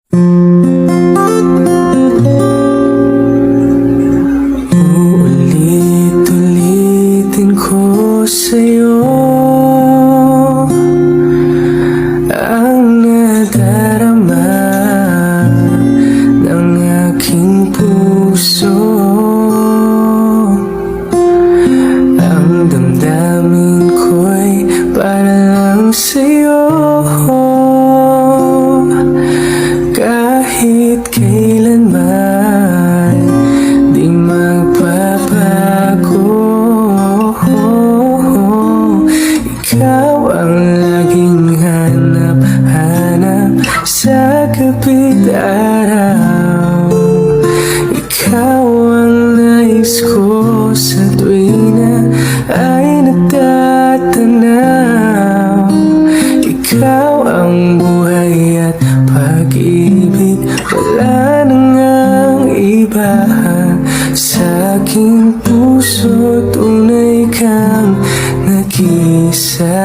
Uulit-ulitin ko sa'yo ang nadarama ng aking puso. Ang damdamin ko'y para lang sa'yo. Kahit kailanman di magbabago, ikaw ang laging hanap-hanap sa gabi't araw. Ikaw ang nais ko sa tuwing na ay natatanaw. Ikaw ang buhay at pag-ibig, wala na ngang iba. Sa aking puso tunay kang nag-isa.